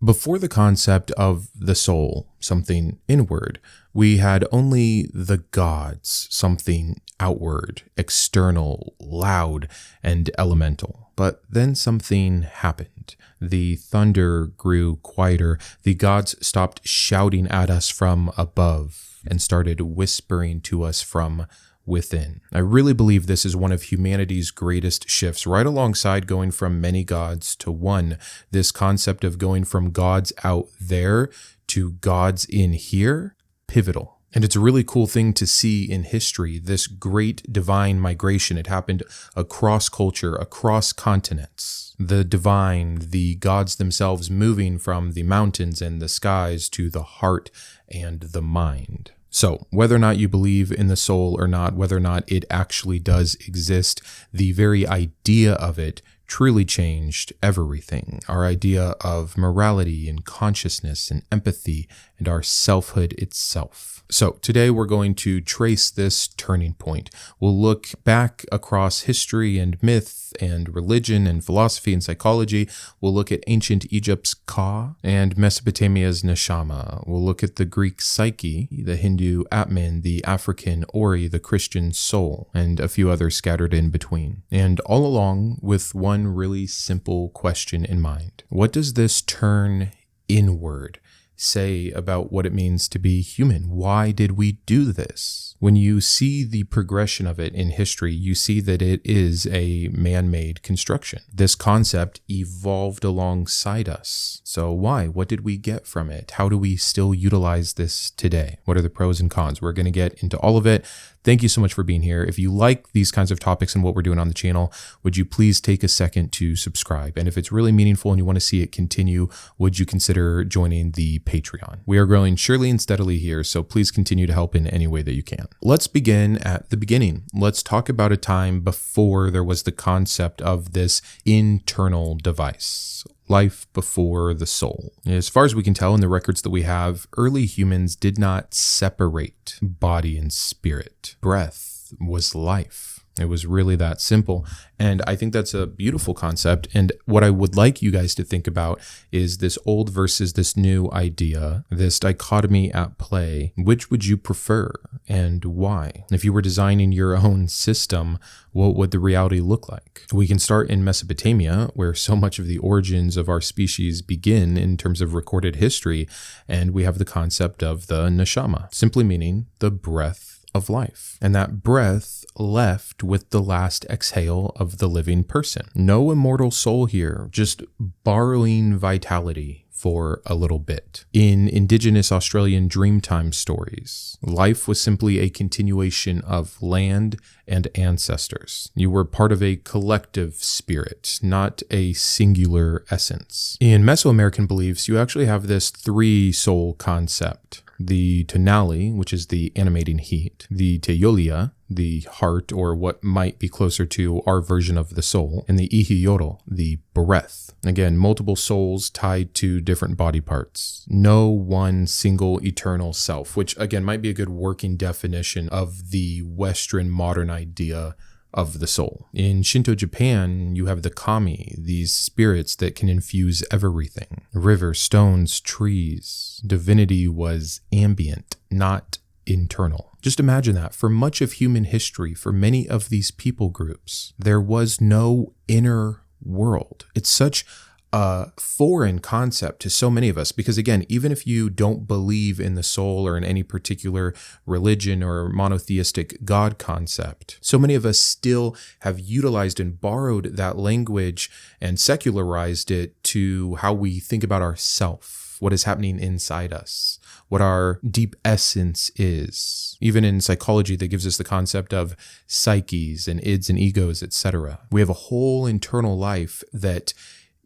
Before the concept of the soul, something inward, we had only the gods, something outward, external, loud, and elemental. But then something happened. The thunder grew quieter. The gods stopped shouting at us from above and started whispering to us from within. I really believe this is one of humanity's greatest shifts, right alongside going from many gods to one. This concept of going from gods out there to gods in here, pivotal. And it's a really cool thing to see in history, this great divine migration. It happened across culture, across continents. The divine, the gods themselves moving from the mountains and the skies to the heart and the mind. So, whether or not you believe in the soul or not, whether or not it actually does exist, the very idea of it truly changed everything. Our idea of morality and consciousness and empathy and our selfhood itself. So today we're going to trace this turning point. We'll look back across history and myth and religion and philosophy and psychology. We'll look at ancient Egypt's Ka and Mesopotamia's Neshama. We'll look at the Greek psyche, the Hindu Atman, the African Ori, the Christian soul, and a few others scattered in between. And all along with one really simple question in mind. What does this turn inward say about what it means to be human? Why did we do this? When you see the progression of it in history, you see that it is a man-made construction. This concept evolved alongside us. So why? What did we get from it? How do we still utilize this today? What are the pros and cons? We're going to get into all of it. Thank you so much for being here. If you like these kinds of topics and what we're doing on the channel, would you please take a second to subscribe? And if it's really meaningful and you want to see it continue, would you consider joining the Patreon? We are growing surely and steadily here, so please continue to help in any way that you can. Let's begin at the beginning. Let's talk about a time before there was the concept of this internal device. Life before the soul. As far as we can tell in the records that we have, early humans did not separate body and spirit. Breath was life. It was really that simple. And I think that's a beautiful concept. And what I would like you guys to think about is this old versus this new idea, this dichotomy at play. Which would you prefer and why? If you were designing your own system, what would the reality look like? We can start in Mesopotamia, where so much of the origins of our species begin in terms of recorded history. And we have the concept of the neshama, simply meaning the breath of life. And that breath left with the last exhale of the living person. No immortal soul here, just borrowing vitality for a little bit. In indigenous Australian Dreamtime stories, life was simply a continuation of land and ancestors. You were part of a collective spirit, not a singular essence. In Mesoamerican beliefs, you actually have this three-soul concept. The Tonali, which is the animating heat, the Teyolia, the heart, or what might be closer to our version of the soul, and the Ihiyoro, the breath. Again, multiple souls tied to different body parts. No one single eternal self, which again might be a good working definition of the Western modern idea of the soul. In Shinto Japan, you have the kami, these spirits that can infuse everything. Rivers, stones, trees. Divinity was ambient, not internal. Just imagine that. For much of human history, for many of these people groups, there was no inner world. It's such a foreign concept to so many of us because, again, even if you don't believe in the soul or in any particular religion or monotheistic God concept, so many of us still have utilized and borrowed that language and secularized it to how we think about ourself, what is happening inside us, what our deep essence is. Even in psychology, that gives us the concept of psyches and ids and egos, etc. We have a whole internal life that,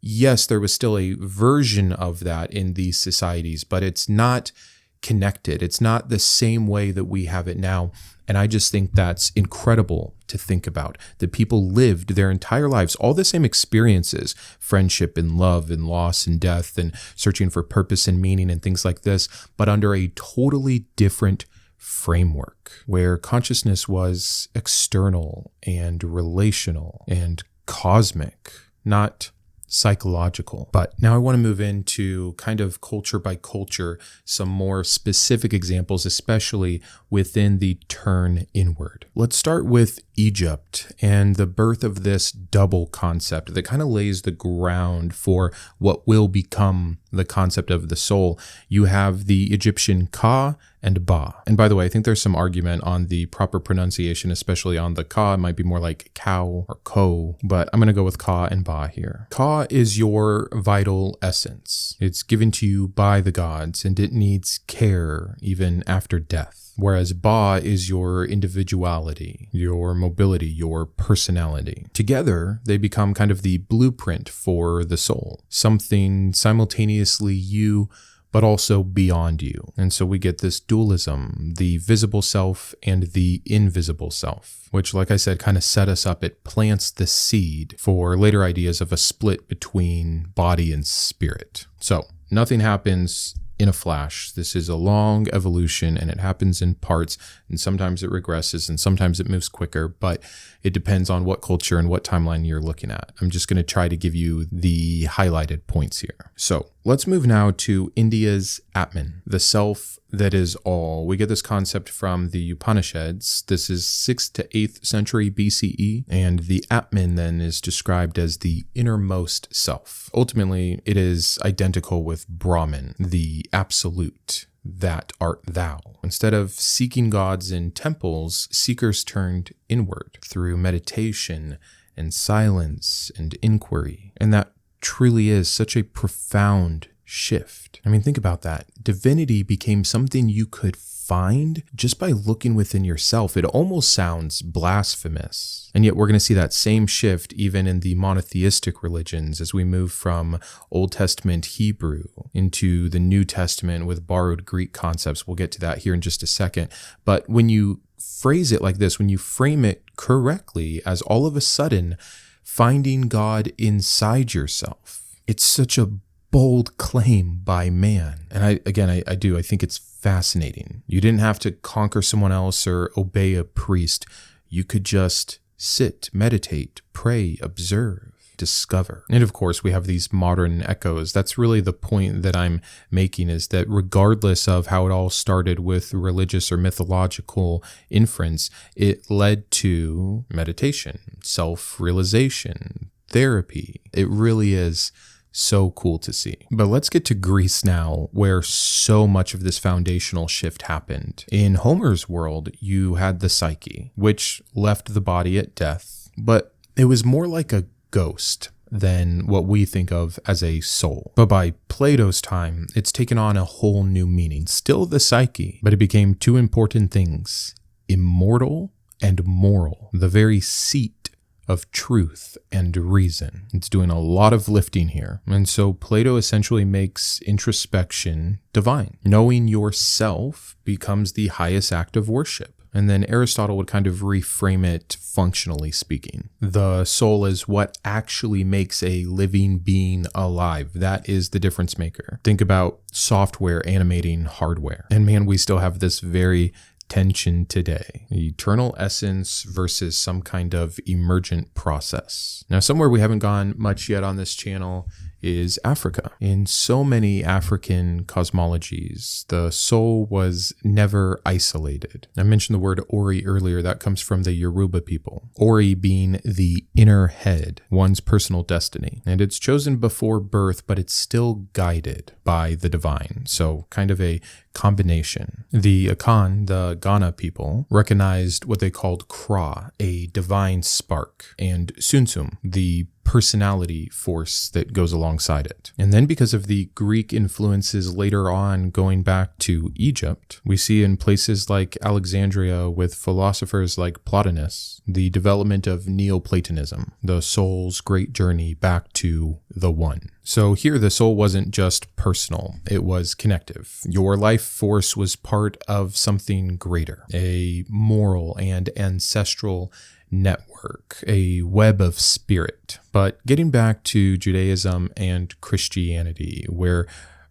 yes, there was still a version of that in these societies, but it's not connected. It's not the same way that we have it now. And I just think that's incredible to think about, that people lived their entire lives, all the same experiences, friendship and love and loss and death and searching for purpose and meaning and things like this, but under a totally different framework where consciousness was external and relational and cosmic, not psychological. But now I want to move into kind of culture by culture, some more specific examples, especially within the turn inward. Let's start with Egypt and the birth of this double concept that kind of lays the ground for what will become the concept of the soul. You have the Egyptian Ka and Ba. And by the way, I think there's some argument on the proper pronunciation, especially on the Ka. It might be more like cow or ko, but I'm going to go with Ka and Ba here. Ka is your vital essence. It's given to you by the gods, and it needs care even after death. Whereas Ba is your individuality, your mobility, your personality. Together, they become kind of the blueprint for the soul, something simultaneously you, but also beyond you. And so we get this dualism, the visible self and the invisible self, which, like I said, kind of set us up. It plants the seed for later ideas of a split between body and spirit. So nothing happens in a flash. This is a long evolution, and it happens in parts, and sometimes it regresses and sometimes it moves quicker, but it depends on what culture and what timeline you're looking at. I'm just going to try to give you the highlighted points here. So let's move now to India's Atman, the self that is all. We get this concept from the Upanishads. This is 6th to 8th century BCE, and the Atman then is described as the innermost self. Ultimately, it is identical with Brahman, the absolute, that art thou. Instead of seeking gods in temples, seekers turned inward through meditation and silence and inquiry. And that truly is such a profound shift. I mean, think about that. Divinity became something you could find just by looking within yourself. It almost sounds blasphemous. And yet we're going to see that same shift even in the monotheistic religions as we move from Old Testament Hebrew into the New Testament with borrowed Greek concepts. We'll get to that here in just a second. But when you phrase it like this, when you frame it correctly as all of a sudden finding God inside yourself, it's such a bold claim by man. And I think it's fascinating. You didn't have to conquer someone else or obey a priest. You could just sit, meditate, pray, observe, discover. And of course, we have these modern echoes. That's really the point that I'm making, is that regardless of how it all started with religious or mythological inference, it led to meditation, self-realization, therapy. It really is so cool to see. But let's get to Greece now, where so much of this foundational shift happened. In Homer's world, you had the psyche, which left the body at death, but it was more like a ghost than what we think of as a soul. But by Plato's time, it's taken on a whole new meaning. Still the psyche, but it became two important things: immortal and moral, the very seat of truth and reason. It's doing a lot of lifting here. And so Plato essentially makes introspection divine. Knowing yourself becomes the highest act of worship. And then Aristotle would kind of reframe it functionally speaking. The soul is what actually makes a living being alive. That is the difference maker. Think about software animating hardware. And man, we still have this very tension today. Eternal essence versus some kind of emergent process. Now, somewhere we haven't gone much yet on this channel is Africa. In so many African cosmologies, the soul was never isolated. I mentioned the word Ori earlier. That comes from the Yoruba people. Ori being the inner head, one's personal destiny. And it's chosen before birth, but it's still guided by the divine. So kind of a combination. The Akan, the Ghana people, recognized what they called Kra, a divine spark, and Sunsum, the personality force that goes alongside it. And then because of the Greek influences later on going back to Egypt, we see in places like Alexandria with philosophers like Plotinus, the development of Neoplatonism, the soul's great journey back to the one. So here the soul wasn't just personal, it was connective. Your life force was part of something greater, a moral and ancestral network, a web of spirit. But getting back to Judaism and Christianity, where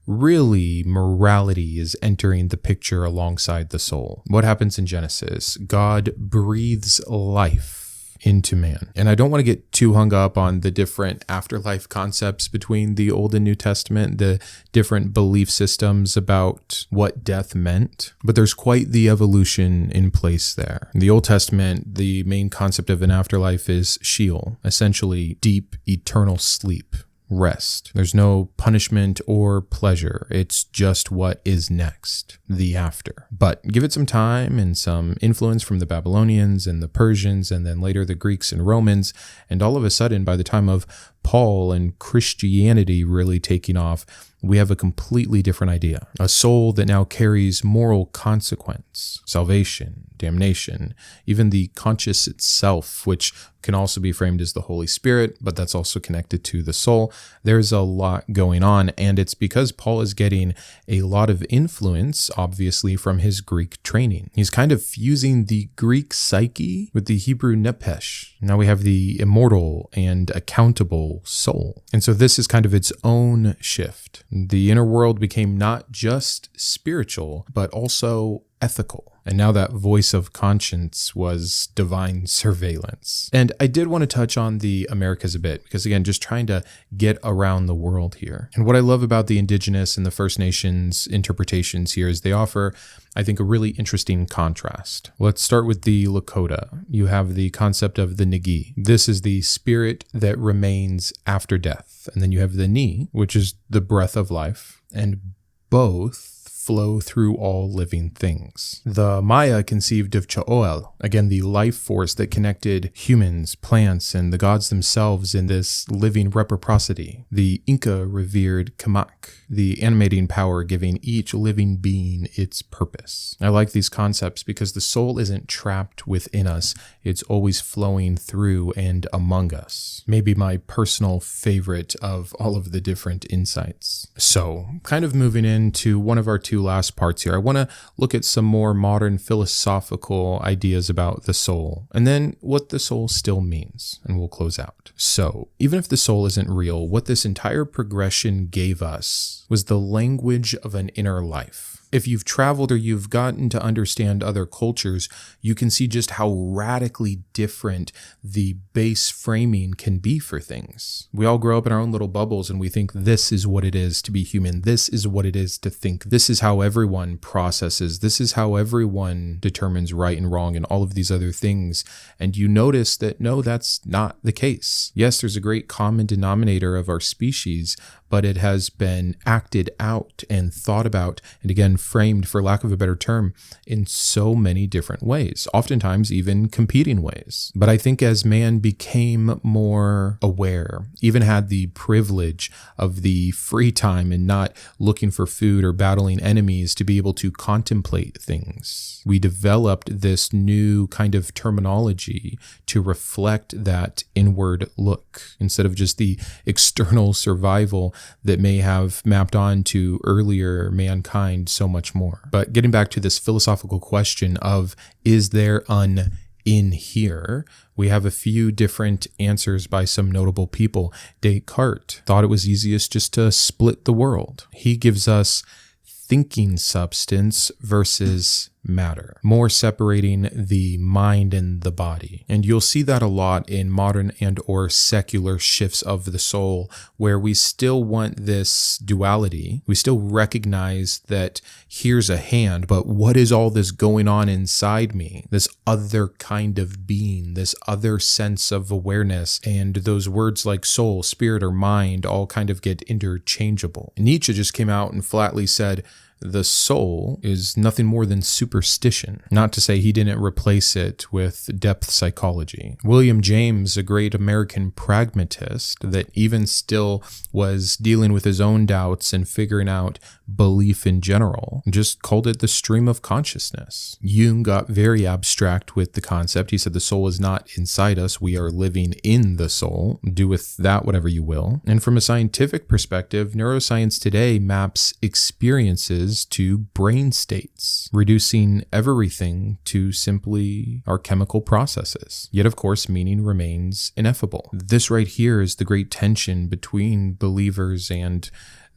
really morality is entering the picture alongside the soul. What happens in Genesis? God breathes life into man. And I don't want to get too hung up on the different afterlife concepts between the Old and New Testament, the different belief systems about what death meant, but there's quite the evolution in place there. In the Old Testament, the main concept of an afterlife is Sheol, essentially deep, eternal sleep. Rest. There's no punishment or pleasure. It's just what is next, the after. But give it some time and some influence from the Babylonians and the Persians and then later the Greeks and Romans, and all of a sudden, by the time of Paul and Christianity really taking off, we have a completely different idea. A soul that now carries moral consequence, salvation, damnation, even the conscious itself, which can also be framed as the Holy Spirit, but that's also connected to the soul. There's a lot going on, and it's because Paul is getting a lot of influence, obviously, from his Greek training. He's kind of fusing the Greek psyche with the Hebrew nephesh. Now we have the immortal and accountable soul. And so this is kind of its own shift. The inner world became not just spiritual, but also ethical. And now that voice of conscience was divine surveillance. And I did want to touch on the Americas a bit, because again, just trying to get around the world here. And what I love about the Indigenous and the First Nations interpretations here is they offer, I think, a really interesting contrast. Let's start with the Lakota. You have the concept of the Nagi. This is the spirit that remains after death. And then you have the Ni, which is the breath of life. And both flow through all living things. The Maya conceived of Cha'oel, again, the life force that connected humans, plants, and the gods themselves in this living reciprocity. The Inca revered Kamak, the animating power giving each living being its purpose. I like these concepts because the soul isn't trapped within us, it's always flowing through and among us. Maybe my personal favorite of all of the different insights. So, kind of moving into one of our two last parts here, I want to look at some more modern philosophical ideas about the soul, and then what the soul still means, and we'll close out. So, even if the soul isn't real, what this entire progression gave us was the language of an inner life. If you've traveled or you've gotten to understand other cultures, you can see just how radically different the base framing can be for things. We all grow up in our own little bubbles and we think this is what it is to be human. This is what it is to think. This is how everyone processes. This is how everyone determines right and wrong and all of these other things. And you notice that no, that's not the case. Yes, there's a great common denominator of our species, but it has been acted out and thought about, and again, framed, for lack of a better term, in so many different ways, oftentimes even competing ways. But I think as man became more aware, even had the privilege of the free time and not looking for food or battling enemies to be able to contemplate things, we developed this new kind of terminology to reflect that inward look instead of just the external survival that may have mapped on to earlier mankind so much more. But getting back to this philosophical question of, is there an in here? We have a few different answers by some notable people. Descartes thought it was easiest just to split the world. He gives us thinking substance versus matter, more separating the mind and the body. And you'll see that a lot in modern and or secular shifts of the soul, where we still want this duality. We still recognize that here's a hand, but what is all this going on inside me? This other kind of being, this other sense of awareness, and those words like soul, spirit, or mind all kind of get interchangeable. Nietzsche just came out and flatly said, the soul is nothing more than superstition. Not to say he didn't replace it with depth psychology. William James, a great American pragmatist that even still was dealing with his own doubts and figuring out belief in general, just called it the stream of consciousness. Jung got very abstract with the concept. He said the soul is not inside us. We are living in the soul. Do with that whatever you will. And from a scientific perspective, neuroscience today maps experiences to brain states, reducing everything to simply our chemical processes. Yet, of course, meaning remains ineffable. This right here is the great tension between believers and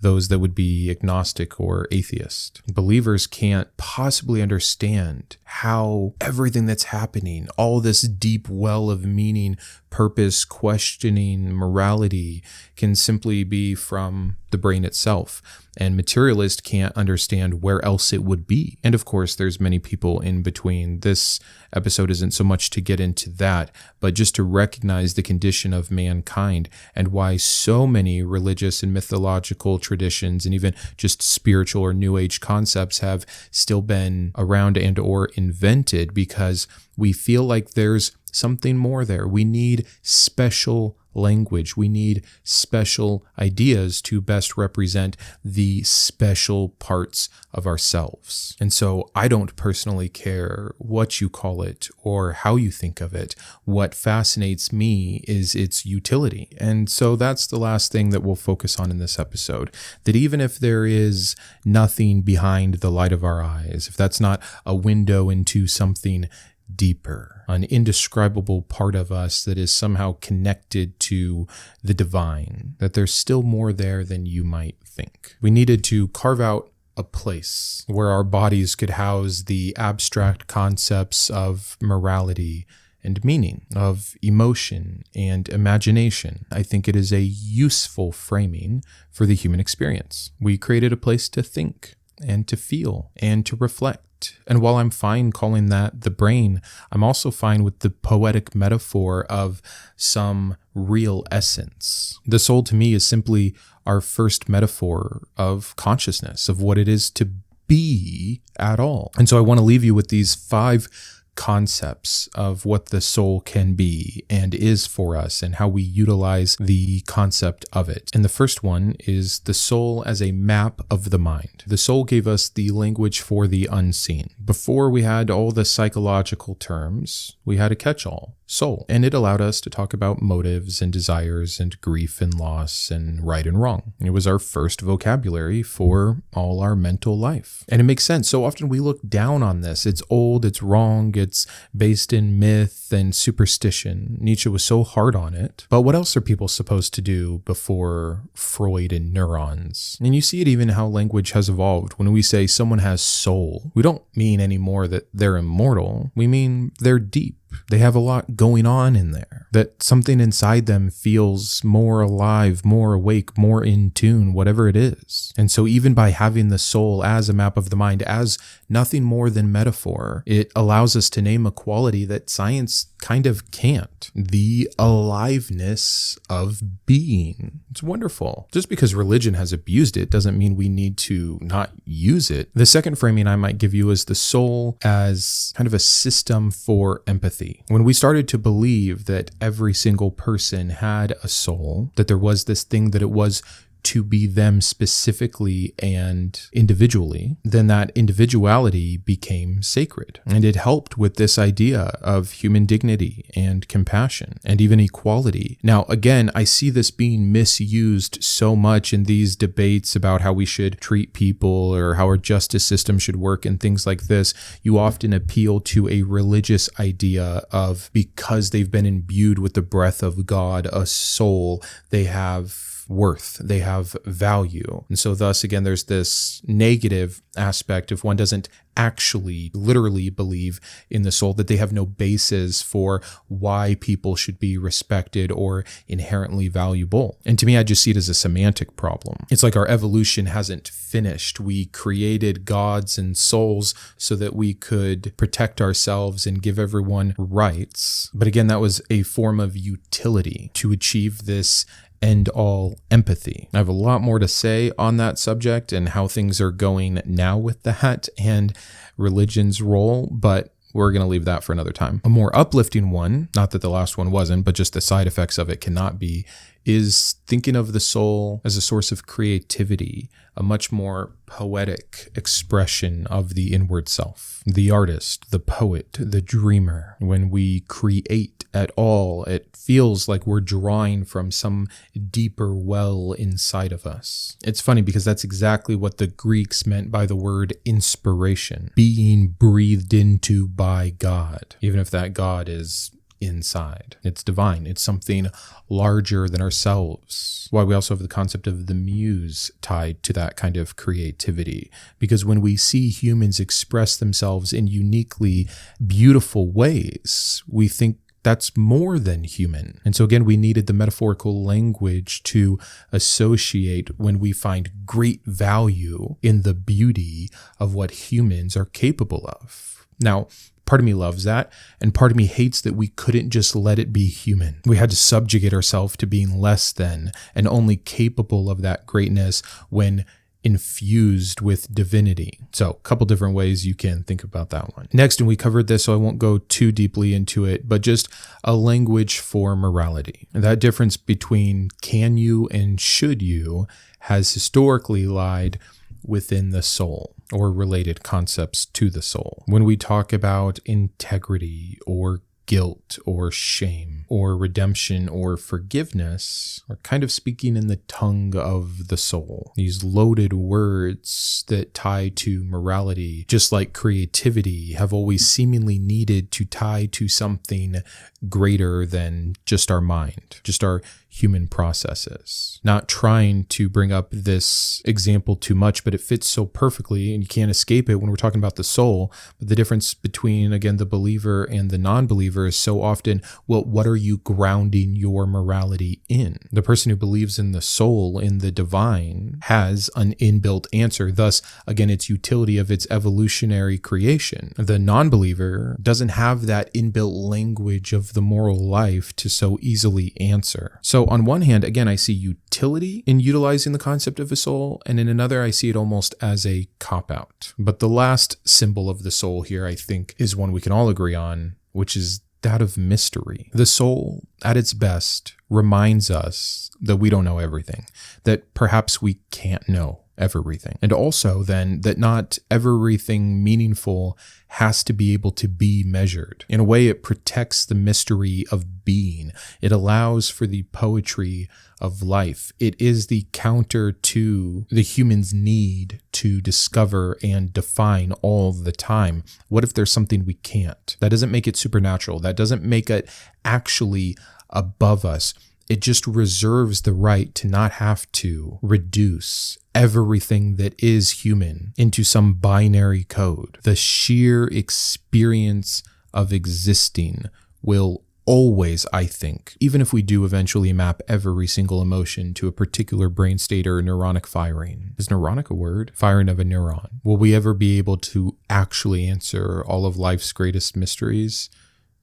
those that would be agnostic or atheist. Believers can't possibly understand how everything that's happening, all this deep well of meaning, purpose, questioning, morality, can simply be from the brain itself. And materialists can't understand where else it would be. And of course, there's many people in between. This episode isn't so much to get into that, but just to recognize the condition of mankind and why so many religious and mythological traditions and even just spiritual or new age concepts have still been around and or invented, because we feel like there's something more there. We need special language. We need special ideas to best represent the special parts of ourselves. And so I don't personally care what you call it or how you think of it. What fascinates me is its utility. And so that's the last thing that we'll focus on in this episode. That even if there is nothing behind the light of our eyes, if that's not a window into something deeper, an indescribable part of us that is somehow connected to the divine, that there's still more there than you might think. We needed to carve out a place where our bodies could house the abstract concepts of morality and meaning, of emotion and imagination. I think it is a useful framing for the human experience. We created a place to think and to feel and to reflect. And while I'm fine calling that the brain, I'm also fine with the poetic metaphor of some real essence. The soul to me is simply our first metaphor of consciousness, of what it is to be at all. And so I want to leave you with these 5 concepts of what the soul can be and is for us and how we utilize the concept of it. And the first one is the soul as a map of the mind. The soul gave us the language for the unseen. Before we had all the psychological terms, we had a catch-all, soul, and it allowed us to talk about motives and desires and grief and loss and right and wrong. It was our first vocabulary for all our mental life. And it makes sense. So often we look down on this. It's old, it's wrong, it's based in myth and superstition. Nietzsche was so hard on it. But what else are people supposed to do before Freud and neurons? And you see it even how language has evolved. When we say someone has soul, we don't mean anymore that they're immortal. We mean they're deep. They have a lot going on in there, that something inside them feels more alive, more awake, more in tune, whatever it is. And so even by having the soul as a map of the mind, as nothing more than metaphor, it allows us to name a quality that science kind of can't. The aliveness of being. It's wonderful. Just because religion has abused it doesn't mean we need to not use it. The second framing I might give you is the soul as kind of a system for empathy. When we started to believe that every single person had a soul, that there was this thing that it was to be them specifically and individually, then that individuality became sacred. And it helped with this idea of human dignity and compassion and even equality. Now, again, I see this being misused so much in these debates about how we should treat people or how our justice system should work and things like this. You often appeal to a religious idea of, because they've been imbued with the breath of God, a soul, they have worth, they have value. And so thus, again, there's this negative aspect if one doesn't actually literally believe in the soul, that they have no basis for why people should be respected or inherently valuable. And to me, I just see it as a semantic problem. It's like our evolution hasn't finished. We created gods and souls so that we could protect ourselves and give everyone rights. But again, that was a form of utility to achieve this end-all empathy. I have a lot more to say on that subject and how things are going now with that and religion's role, but we're going to leave that for another time. A more uplifting one, not that the last one wasn't, but just the side effects of it cannot be, is thinking of the soul as a source of creativity, a much more poetic expression of the inward self. The artist, the poet, the dreamer. When we create at all, it feels like we're drawing from some deeper well inside of us. It's funny because that's exactly what the Greeks meant by the word inspiration, being breathed into by God, even if that God is inside. It's divine. It's something larger than ourselves. Why we also have the concept of the muse tied to that kind of creativity. Because when we see humans express themselves in uniquely beautiful ways, we think that's more than human. And so again, we needed the metaphorical language to associate when we find great value in the beauty of what humans are capable of. Now, part of me loves that, and part of me hates that we couldn't just let it be human. We had to subjugate ourselves to being less than and only capable of that greatness when infused with divinity. So a couple different ways you can think about that one. Next, and we covered this, so I won't go too deeply into it, but just a language for morality. And that difference between can you and should you has historically lied within the soul or related concepts to the soul. When we talk about integrity or guilt or shame or redemption or forgiveness, are kind of speaking in the tongue of the soul. These loaded words that tie to morality, just like creativity, have always seemingly needed to tie to something greater than just our mind, just our human processes. Not trying to bring up this example too much, but it fits so perfectly and you can't escape it when we're talking about the soul. But the difference between, again, the believer and the non-believer is so often, well, what are you grounding your morality in? The person who believes in the soul, in the divine, has an inbuilt answer. Thus, again, its utility of its evolutionary creation. The non-believer doesn't have that inbuilt language of the moral life to so easily answer. So on one hand, again, I see utility in utilizing the concept of a soul, and in another, I see it almost as a cop-out. But the last symbol of the soul here, I think, is one we can all agree on, which is that of mystery. The soul, at its best, reminds us that we don't know everything, that perhaps we can't know everything. And also then that not everything meaningful has to be able to be measured. In a way, it protects the mystery of being. It allows for the poetry of life. It is the counter to the human's need to discover and define all the time. What if there's something we can't? That doesn't make it supernatural. That doesn't make it actually above us. It just reserves the right to not have to reduce everything that is human into some binary code. The sheer experience of existing will always, I think, even if we do eventually map every single emotion to a particular brain state or neuronic firing. Is neuronic a word? Firing of a neuron. Will we ever be able to actually answer all of life's greatest mysteries?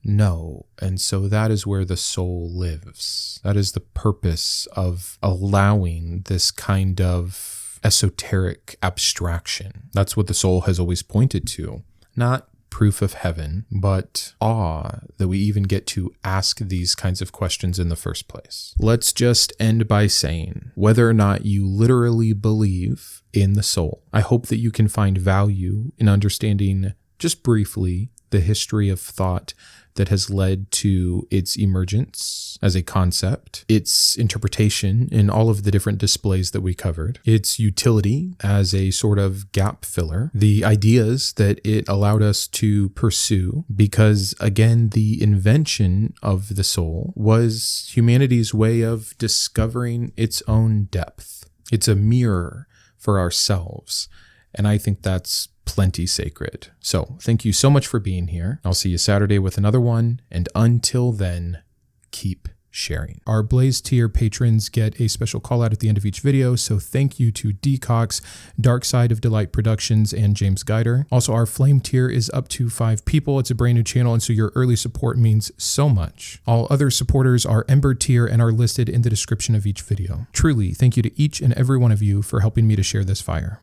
No. And so that is where the soul lives. That is the purpose of allowing this kind of esoteric abstraction. That's what the soul has always pointed to. Not proof of heaven, but awe that we even get to ask these kinds of questions in the first place. Let's just end by saying, whether or not you literally believe in the soul, I hope that you can find value in understanding just briefly the history of thought that has led to its emergence as a concept, its interpretation in all of the different displays that we covered, its utility as a sort of gap filler, the ideas that it allowed us to pursue, because again, the invention of the soul was humanity's way of discovering its own depth. It's a mirror for ourselves, and I think that's plenty sacred. So thank you so much for being here. I'll see you Saturday with another one. And until then, keep sharing. Our Blaze tier patrons get a special call out at the end of each video. So thank you to D. Cox, Dark Side of Delight Productions, and James Geider. Also, our Flame tier is up to 5 people. It's a brand new channel, and so your early support means so much. All other supporters are Ember Tier and are listed in the description of each video. Truly, thank you to each and every one of you for helping me to share this fire.